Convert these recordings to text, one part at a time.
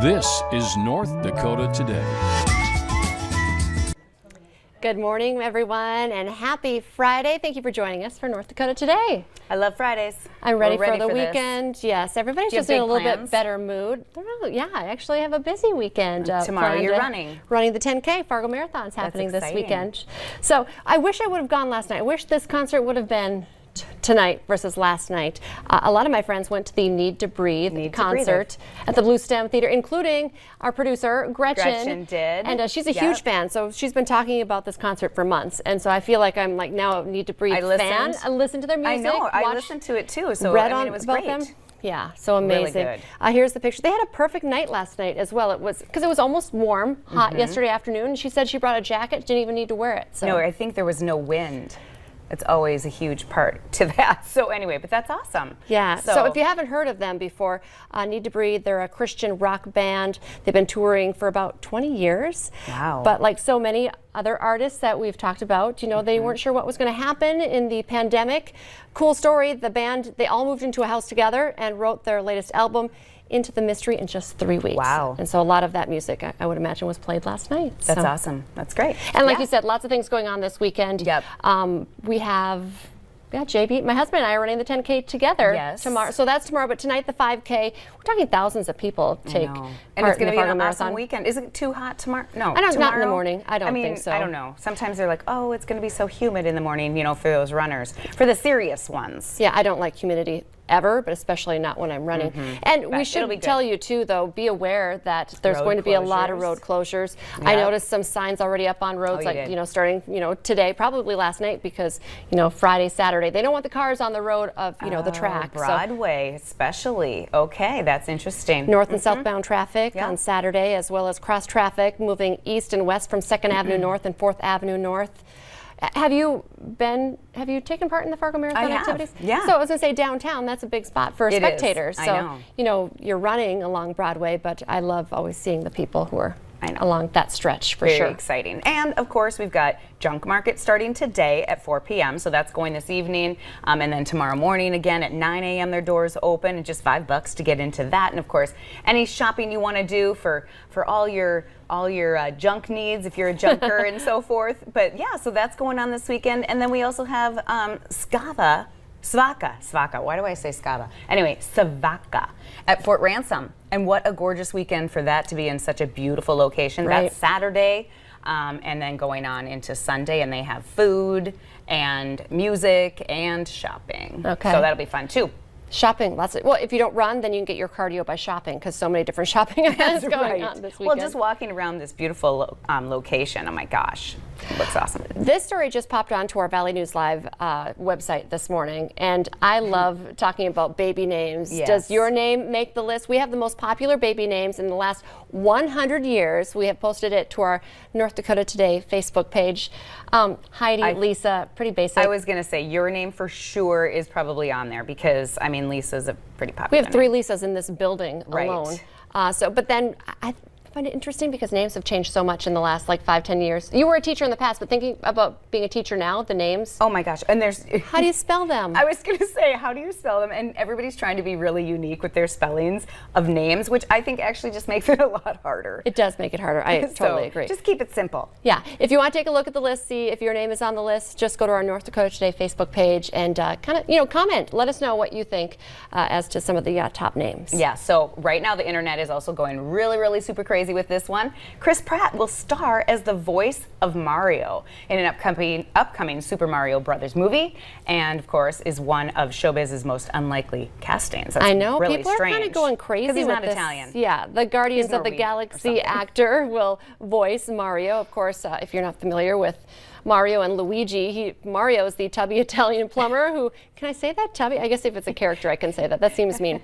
This is North Dakota Today. Good morning, everyone, and happy Friday. Thank you for joining us for North Dakota Today. I love Fridays. I'm ready for the this. weekend. Yes, everybody's just in a little bit better mood. Yeah, I actually have a busy weekend. Tomorrow you're running. Running the 10K. Fargo Marathon's happening this weekend. So I wish I would have gone last night. I wish this concert would have been tonight versus last night. A lot of my friends went to the Need to Breathe concert at the Blue Stem Theater, including our producer, Gretchen. Gretchen did. And she's a huge fan, so she's been talking about this concert for months. And so I feel like I'm like now a Need to Breathe fan. I listened to their music. I know, I listened to it too, so I mean, it was great. Them. Yeah, so amazing. Really good. Here's the picture. They had a perfect night last night as well. It was because it was almost warm, hot yesterday afternoon. She said she brought a jacket, didn't even need to wear it. So. No, I think there was no wind. It's always a huge part to that. So anyway, but that's awesome. Yeah, so if you haven't heard of them before, Need to Breathe, they're a Christian rock band. They've been touring for about 20 years. Wow. But like so many other artists that we've talked about, you know, they weren't sure what was going to happen in the pandemic. Cool story, the band, they all moved into a house together and wrote their latest album, Into the Mystery, in just 3 weeks. Wow. And so a lot of that music, I would imagine, was played last night. That's awesome. That's great. And like you said, lots of things going on this weekend. Yep. We have, JB, my husband and I are running the 10K together tomorrow. So that's tomorrow, but tonight the 5K. We're talking thousands of people take part and it's going to be an marathon. awesome weekend. Is it too hot tomorrow? No. I don't, not in the morning. I don't think so. I don't know. Sometimes they're like, oh, it's going to be so humid in the morning, you know, for those runners, for the serious ones. Yeah, I don't like humidity ever, but especially not when I'm running. And we should tell you too, though, be aware that there's going to be a lot of road closures. I noticed some signs already up on roads, like, you know, starting, you know, today, probably last night, because, you know, Friday, Saturday, they don't want the cars on the road of, you know, the track. Broadway, especially. Okay, that's interesting. North and southbound traffic on Saturday, as well as cross traffic moving east and west from 2nd Avenue North and 4th Avenue North. Have you taken part in the Fargo Marathon activities? Yeah. So I was going to say downtown, that's a big spot for spectators. I so, know. you know, you're running along Broadway, but I love always seeing the people who are along that stretch for sure. Very exciting. And of course, we've got Junk Market starting today at 4 p.m. So that's going this evening. And then tomorrow morning again at 9 a.m. their doors open, and just $5 to get into that. And of course, any shopping you want to do for all your junk needs, if you're a junker and so forth. But yeah, so that's going on this weekend. And then we also have Svaka. Why do I say Skava? Anyway, Svaka at Fort Ransom. And what a gorgeous weekend for that to be in such a beautiful location. That's Saturday, and then going on into Sunday, and they have food and music and shopping. Okay. So that'll be fun too. Shopping, well, if you don't run, then you can get your cardio by shopping, because so many different shopping events going on this weekend. Well, just walking around this beautiful location, oh my gosh, it looks awesome. This story just popped onto our Valley News Live website this morning, and I love talking about baby names. Yes. Does your name make the list? We have the most popular baby names in the last 100 years. We have posted it to our North Dakota Today Facebook page. Heidi, Lisa, pretty basic. I was going to say your name for sure is probably on there, because I mean Lisa's a pretty popular We have 3 Lisas in this building alone. But then I find it interesting because names have changed so much in the last like 5-10 years. You were a teacher in the past, but thinking about being a teacher now, the names. Oh my gosh, and there's. How do you spell them? I was going to say, how do you spell them? And everybody's trying to be really unique with their spellings of names, which I think actually just makes it a lot harder. It does make it harder. I totally agree. Just keep it simple. Yeah. If you want to take a look at the list, see if your name is on the list, just go to our North Dakota Today Facebook page and kind of, comment. Let us know what you think as to some of the top names. Yeah. So right now the internet is also going really, really super crazy with this one. Chris Pratt will star as the voice of Mario in an upcoming Super Mario Brothers movie, and of course is one of showbiz's most unlikely castings. That's I know, really people strange. are kind of going crazy because he's with not this. Italian. Yeah, the Guardians of the Galaxy actor will voice Mario. Of course, if you're not familiar with Mario and Luigi. Mario is the tubby Italian plumber who, can I say that, tubby? I guess if it's a character I can say that. That seems mean.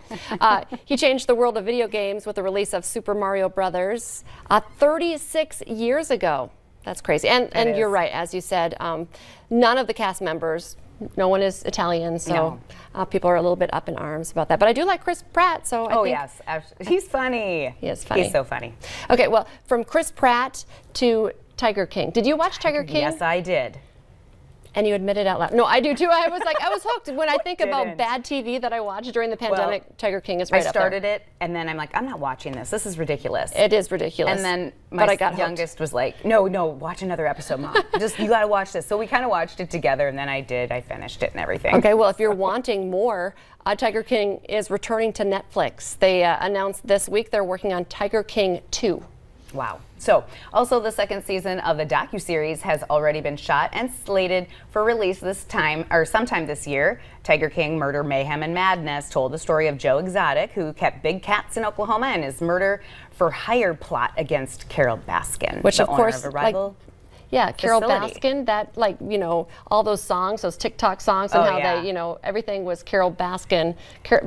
He changed the world of video games with the release of Super Mario Brothers 36 years ago. That's crazy. And you're right, as you said, none of the cast members, no one is Italian, so people are a little bit up in arms about that. But I do like Chris Pratt, so I think yes, he's funny. He is funny. He's so funny. Okay, well, from Chris Pratt to Tiger King. Did you watch Tiger King? Yes, I did. And you admit it out loud. No, I do too. I was hooked. When I think about Didn't. bad TV that I watched during the pandemic, Tiger King is right I up there. started it, and then I'm like, I'm not watching this. This is ridiculous. It is ridiculous. And then but my I got youngest was like, no, watch another episode, Mom. You got to watch this. So we kind of watched it together, and then I finished it and everything. Okay, well, if you're wanting more, Tiger King is returning to Netflix. They announced this week they're working on Tiger King 2. Wow. So, also the second season of the docuseries has already been shot and slated for release sometime this year. Tiger King: Murder, Mayhem, and Madness told the story of Joe Exotic, who kept big cats in Oklahoma, and his murder for hire plot against Carol Baskin, Which, the of owner course, of a rival Carol facility. Baskin, that all those songs, those TikTok songs, and how they, everything was Carol Baskin,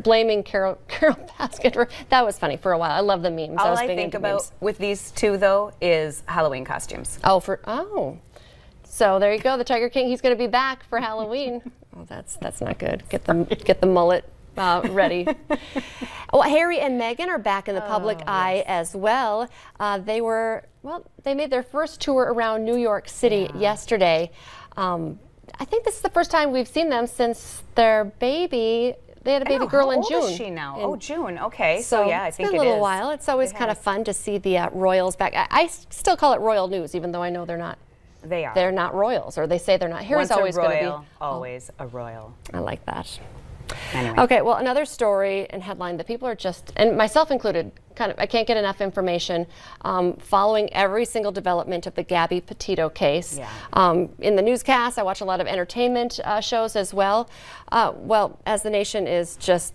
blaming Carol Baskin. That was funny for a while. I love the memes. All was I big think into about memes. with these two, though, is Halloween costumes. So there you go. The Tiger King, he's going to be back for Halloween. Oh, that's not good. Get the mullet ready. Well, Harry and Meghan are back in the public eye as well. They made their first tour around New York City yesterday. I think this is the first time we've seen them since their baby. They had a baby girl in June. How old is she now? June. Okay. So yeah, I think it's been a little while. It's always kind of fun to see the royals back. I still call it royal news, even though I know they're not. They are. They're not royals, or they say they're not. Harry's Once always a going to royal, be. always a royal. I like that. Anyway. Okay, well, another story and headline that people are just, and myself included, I can't get enough information following every single development of the Gabby Petito case. Yeah. In the newscast, I watch a lot of entertainment shows as well. As the nation is just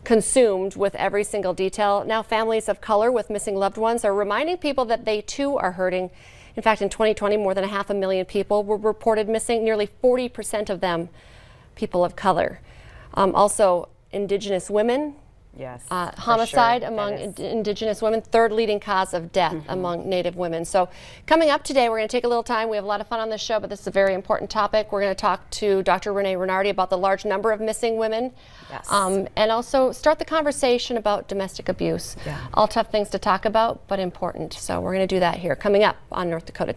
consumed with every single detail, now families of color with missing loved ones are reminding people that they too are hurting. In fact, in 2020, more than 500,000 people were reported missing, nearly 40% of them people of color. Also, Indigenous women. Yes. Homicide among Indigenous women, third leading cause of death among Native women. So coming up today, we're going to take a little time. We have a lot of fun on this show, but this is a very important topic. We're going to talk to Dr. Renee Renardi about the large number of missing women. Yes. And also start the conversation about domestic abuse. Yeah. All tough things to talk about, but important. So we're going to do that here coming up on North Dakota Today.